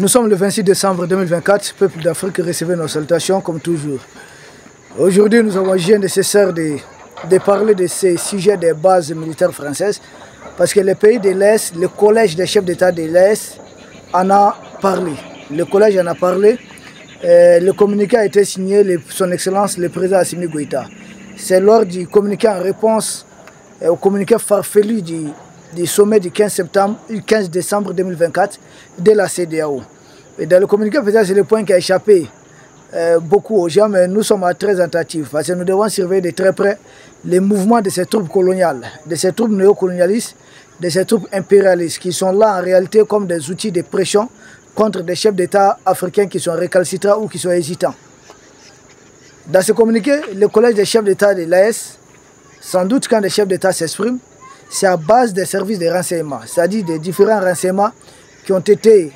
Nous sommes le 26 décembre 2024, peuple d'Afrique, recevez nos salutations comme toujours. Aujourd'hui, nous avons jugé nécessaire de parler de ces sujets des bases militaires françaises parce que les pays de l'Est, le collège des chefs d'État de l'Est en a parlé. Le collège en a parlé. Le communiqué a été signé, son Excellence le président Assimi Goïta. C'est lors du communiqué en réponse au communiqué farfelu du sommet du 15 décembre 2024 de la CEDEAO. Et dans le communiqué, peut-être c'est le point qui a échappé beaucoup aux gens, mais nous sommes très attentifs parce que nous devons surveiller de très près les mouvements de ces troupes coloniales, de ces troupes néocolonialistes, de ces troupes impérialistes qui sont là en réalité comme des outils de pression contre des chefs d'État africains qui sont récalcitrants ou qui sont hésitants. Dans ce communiqué, le collège des chefs d'État de l'AES, sans doute quand les chefs d'État s'expriment, c'est à base des services de renseignement, c'est-à-dire des différents renseignements qui ont été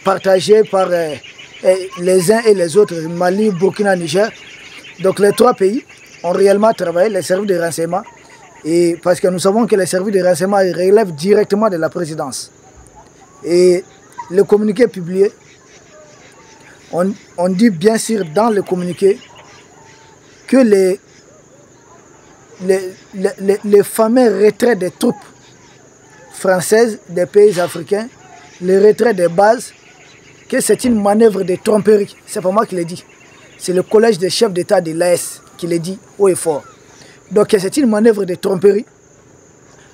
partagés par les uns et les autres, Mali, Burkina, Niger. Donc les trois pays ont réellement travaillé, les services de renseignement, et parce que nous savons que les services de renseignement relèvent directement de la présidence. Et le communiqué publié, on dit bien sûr dans le communiqué que les fameux retraits des troupes françaises des pays africains, les retraits des bases, que c'est une manœuvre de tromperie. C'est pas moi qui l'ai dit. C'est le collège des chefs d'État de l'AES qui l'a dit haut et fort. Donc c'est une manœuvre de tromperie,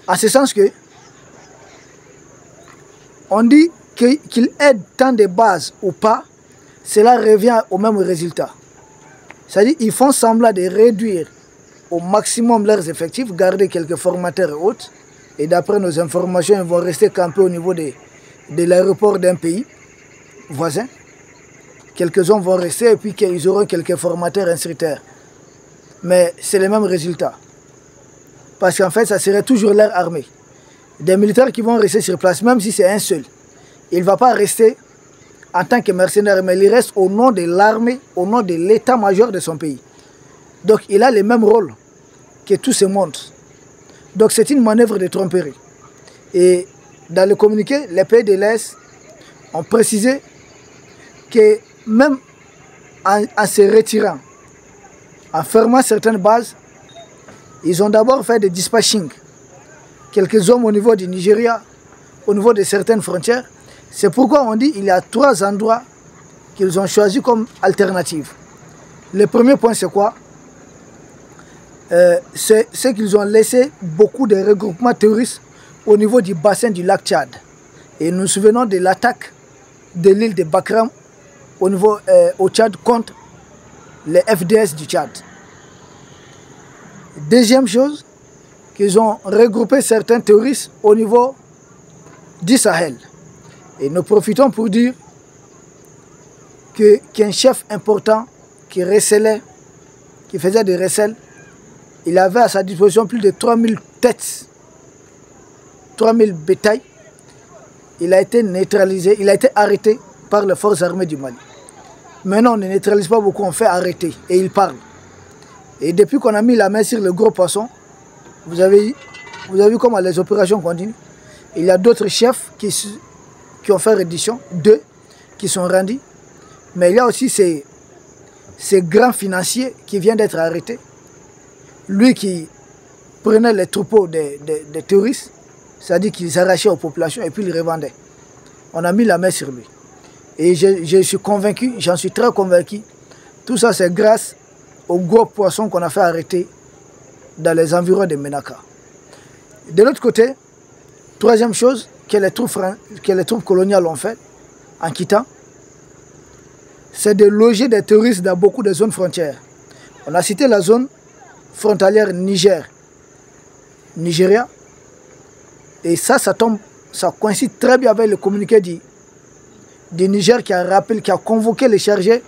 en ce sens que on dit qu'ils aident tant de bases ou pas, cela revient au même résultat. C'est-à-dire qu'ils font semblant de réduire au maximum leurs effectifs, garder quelques formateurs et autres, et d'après nos informations, ils vont rester campés au niveau de l'aéroport d'un pays voisin. Quelques-uns vont rester et puis ils auront quelques formateurs instructeurs. Mais c'est le même résultat. Parce qu'en fait, ça serait toujours leur armée. Des militaires qui vont rester sur place, même si c'est un seul. Il ne va pas rester en tant que mercenaire, mais il reste au nom de l'armée, au nom de l'état-major de son pays. Donc il a le même rôle que tout ce monde. Donc c'est une manœuvre de tromperie. Et dans le communiqué, les pays de l'Est ont précisé que même en se retirant, en fermant certaines bases, ils ont d'abord fait des dispatchings. Quelques hommes au niveau du Nigeria, au niveau de certaines frontières. C'est pourquoi on dit qu'il y a 3 endroits qu'ils ont choisis comme alternative. Le premier point, c'est quoi? C'est qu'ils ont laissé beaucoup de regroupements terroristes au niveau du bassin du lac Tchad. Et nous nous souvenons de l'attaque de l'île de Bakram au Tchad contre les FDS du Tchad. Deuxième chose, qu'ils ont regroupé certains terroristes au niveau du Sahel. Et nous profitons pour dire qu'un chef important qui recelait, qui faisait des recels, il avait à sa disposition plus de 3000 têtes, 3000 bétails. Il a été neutralisé, il a été arrêté par les forces armées du Mali. Maintenant, on ne neutralise pas beaucoup, on fait arrêter et il parle. Et depuis qu'on a mis la main sur le gros poisson, vous avez vu comment les opérations continuent. Il y a d'autres chefs qui ont fait reddition, 2 qui sont rendus. Mais il y a aussi ces grands financiers qui viennent d'être arrêtés. Lui qui prenait les troupeaux des terroristes, c'est-à-dire qu'ils s'arrachaient aux populations et puis ils revendaient. On a mis la main sur lui. Et je suis convaincu, j'en suis très convaincu, tout ça c'est grâce aux gros poissons qu'on a fait arrêter dans les environs de Ménaka. De l'autre côté, troisième chose que les troupes coloniales ont fait en quittant, c'est de loger des terroristes dans beaucoup de zones frontières. On a cité la zone frontalière Nigeria, et ça coïncide très bien avec le communiqué du Niger qui a convoqué les chargés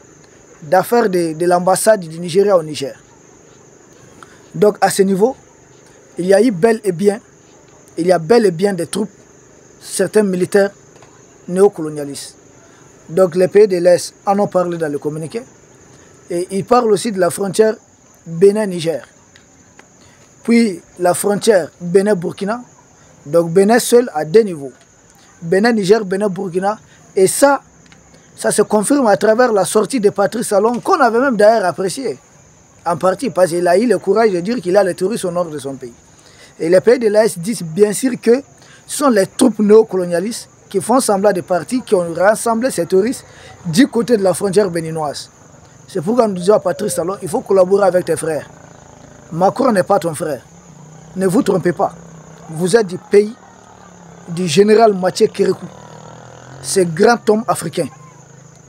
d'affaires de l'ambassade du Nigeria au Niger. Donc à ce niveau, il y a bel et bien des troupes, certains militaires néocolonialistes. Donc les pays de l'Est en ont parlé dans le communiqué. Et ils parlent aussi de la frontière Bénin-Niger. Puis la frontière Bénin-Burkina. Donc Bénin seul à 2 niveaux. Bénin-Niger, Bénin-Burkina, Et ça se confirme à travers la sortie de Patrice Talon, qu'on avait même d'ailleurs apprécié, en partie, parce qu'il a eu le courage de dire qu'il a les touristes au nord de son pays. Et les pays de l'AES disent bien sûr que ce sont les troupes néocolonialistes qui font semblant de partis qui ont rassemblé ces touristes du côté de la frontière béninoise. C'est pourquoi nous disons à Patrice Talon, il faut collaborer avec tes frères. Macron n'est pas ton frère. Ne vous trompez pas. Vous êtes du pays du général Mathieu Kérékou. C'est grand homme africain.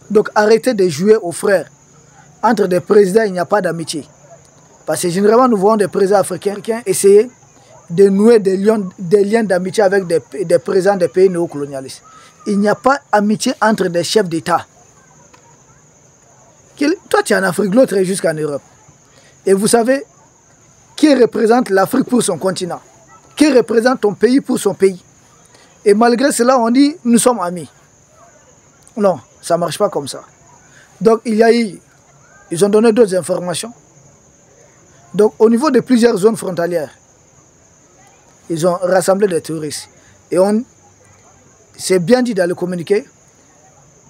Donc arrêtez de jouer aux frères. Entre des présidents, il n'y a pas d'amitié. Parce que généralement, nous voyons des présidents africains essayer de nouer des liens d'amitié avec des présidents des pays néocolonialistes. Il n'y a pas d'amitié entre des chefs d'État. Toi, tu es en Afrique, l'autre est jusqu'en Europe. Et vous savez, qui représente l'Afrique pour son continent? Qui représente ton pays pour son pays? Et malgré cela, on dit, nous sommes amis. Non, ça ne marche pas comme ça. Donc, ils ont donné d'autres informations. Donc, au niveau de plusieurs zones frontalières, ils ont rassemblé des touristes. Et c'est bien dit dans le communiqué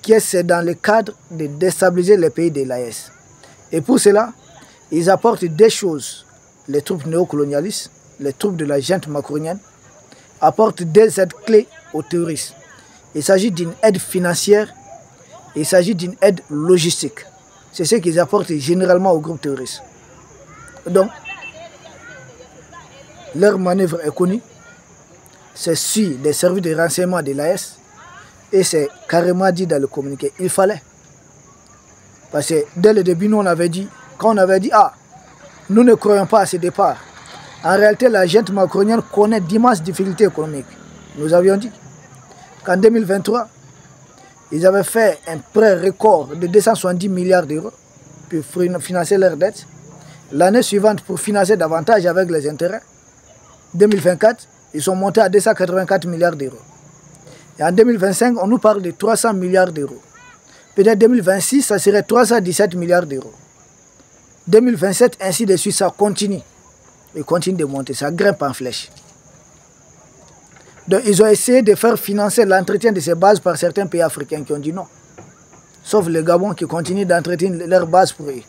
que c'est dans le cadre de déstabiliser les pays de l'AES. Et pour cela, ils apportent des choses. Les troupes néocolonialistes, les troupes de la junte macronienne, apportent des aides clés aux touristes. Il s'agit d'une aide financière, il s'agit d'une aide logistique. C'est ce qu'ils apportent généralement aux groupes terroristes. Donc, leur manœuvre est connue, c'est sur des services de renseignement de l'AES et c'est carrément dit dans le communiqué. Il fallait. Parce que dès le début, nous on avait dit, quand on avait dit, ah, nous ne croyons pas à ce départ. En réalité, la junte macronienne connaît d'immenses difficultés économiques. Nous avions dit qu'en 2023, ils avaient fait un prêt record de 270 milliards d'euros pour financer leurs dettes. L'année suivante, pour financer davantage avec les intérêts, 2024, ils sont montés à 284 milliards d'euros. Et en 2025, on nous parle de 300 milliards d'euros. Peut-être 2026, ça serait 317 milliards d'euros. 2027, ainsi de suite, ça continue. Il continue de monter, ça grimpe en flèche. Donc, ils ont essayé de faire financer l'entretien de ces bases par certains pays africains qui ont dit non. Sauf le Gabon qui continue d'entretenir leurs bases pour eux.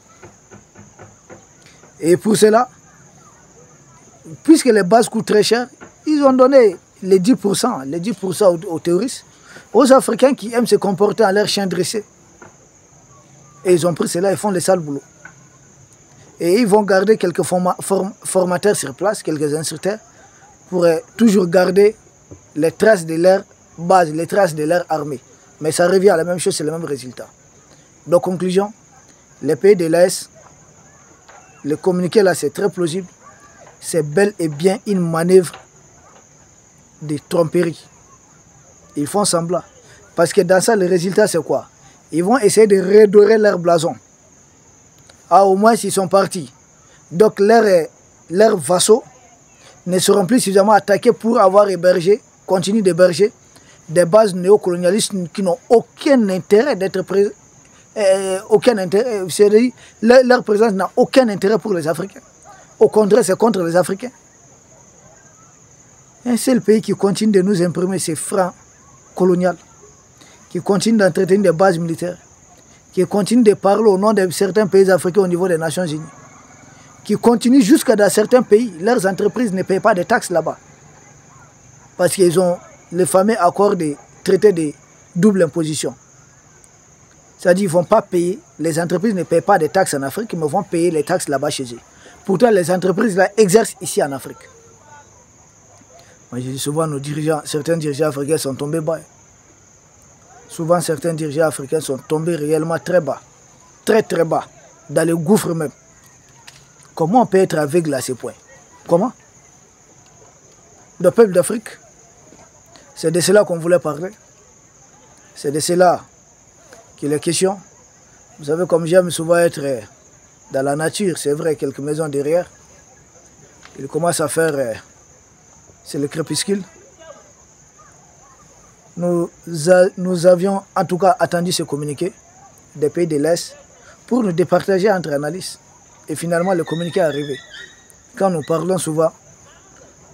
Et pour cela, puisque les bases coûtent très cher, ils ont donné les 10% aux terroristes, aux Africains qui aiment se comporter en leur chien dressé. Et ils ont pris cela et font le sale boulot. Et ils vont garder quelques formateurs sur place, quelques instructeurs, pour toujours garder les traces de leur base, les traces de leur armée. Mais ça revient à la même chose, c'est le même résultat. Donc, conclusion, les pays de l'AES, le communiqué là, c'est très plausible. C'est bel et bien une manœuvre de tromperie. Ils font semblant. Parce que dans ça, le résultat, c'est quoi? Ils vont essayer de redorer leur blason. Ah, au moins, ils sont partis. Donc, leurs vassaux ne seront plus suffisamment attaqués pour avoir hébergé, continuer d'héberger des bases néocolonialistes qui n'ont aucun intérêt d'être présents. Aucun intérêt, c'est-à-dire leur présence n'a aucun intérêt pour les Africains. Au contraire, c'est contre les Africains. Un seul pays qui continue de nous imprimer ses francs coloniaux, qui continue d'entretenir des bases militaires, qui continue de parler au nom de certains pays africains au niveau des Nations Unies, qui continue jusqu'à dans certains pays, leurs entreprises ne payent pas de taxes là-bas. Parce qu'ils ont le fameux accord de traité de double imposition. C'est-à-dire qu'ils ne vont pas payer, les entreprises ne payent pas de taxes en Afrique, mais vont payer les taxes là-bas chez eux. Pourtant, les entreprises là exercent ici en Afrique. Moi, je dis souvent, certains dirigeants africains sont tombés bas. Souvent, certains dirigeants africains sont tombés réellement très bas. Très, très bas. Dans le gouffre même. Comment on peut être aveugle à ce point? Comment? Le peuple d'Afrique, c'est de cela qu'on voulait parler. C'est de cela qu'il est question. Vous savez, comme j'aime souvent être dans la nature, c'est vrai, quelques maisons derrière. Il commence à faire, c'est le crépuscule. Nous avions en tout cas attendu ce communiqué des pays de l'Est pour nous départager entre analystes. Et finalement, le communiqué est arrivé. Quand nous parlons souvent,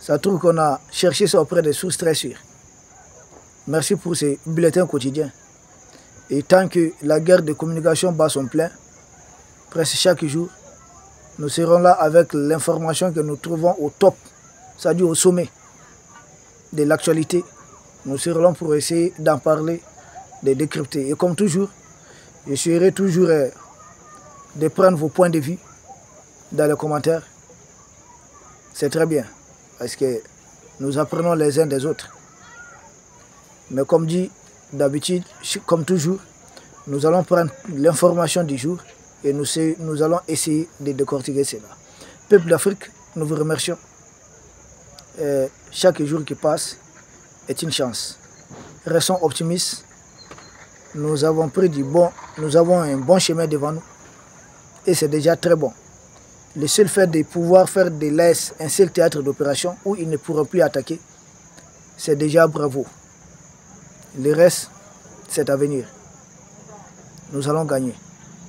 ça trouve qu'on a cherché ça auprès des sources très sûres. Merci pour ces bulletins quotidiens. Et tant que la guerre de communication bat son plein, presque chaque jour, nous serons là avec l'information que nous trouvons au top, c'est-à-dire au sommet de l'actualité. Nous serons là pour essayer d'en parler, de décrypter. Et comme toujours, je serai toujours de prendre vos points de vue dans les commentaires. C'est très bien, parce que nous apprenons les uns des autres. Mais comme dit d'habitude, comme toujours, nous allons prendre l'information du jour et nous allons essayer de décortiquer cela. Peuple d'Afrique, nous vous remercions. Chaque jour qui passe est une chance. Restons optimistes. Nous avons un bon chemin devant nous et c'est déjà très bon. Le seul fait de pouvoir faire de l'Est un seul théâtre d'opération où ils ne pourront plus attaquer, c'est déjà bravo. Le reste, c'est à venir. Nous allons gagner.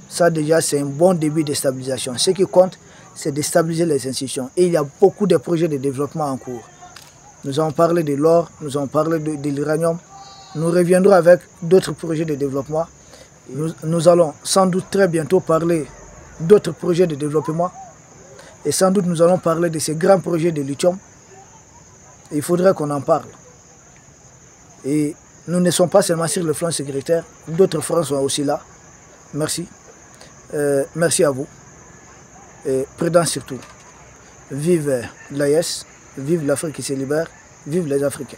Ça déjà, c'est un bon début de stabilisation. Ce qui compte, c'est de stabiliser les institutions. Et il y a beaucoup de projets de développement en cours. Nous avons parlé de l'or, nous avons parlé de l'uranium. Nous reviendrons avec d'autres projets de développement. Nous allons sans doute très bientôt parler d'autres projets de développement. Et sans doute nous allons parler de ces grands projets de lithium. Il faudrait qu'on en parle. Et nous ne sommes pas seulement sur le flanc sécuritaire, d'autres fronts sont aussi là. Merci. Merci à vous. Et prudence surtout. Vive l'AES, vive l'Afrique qui se libère, vive les Africains.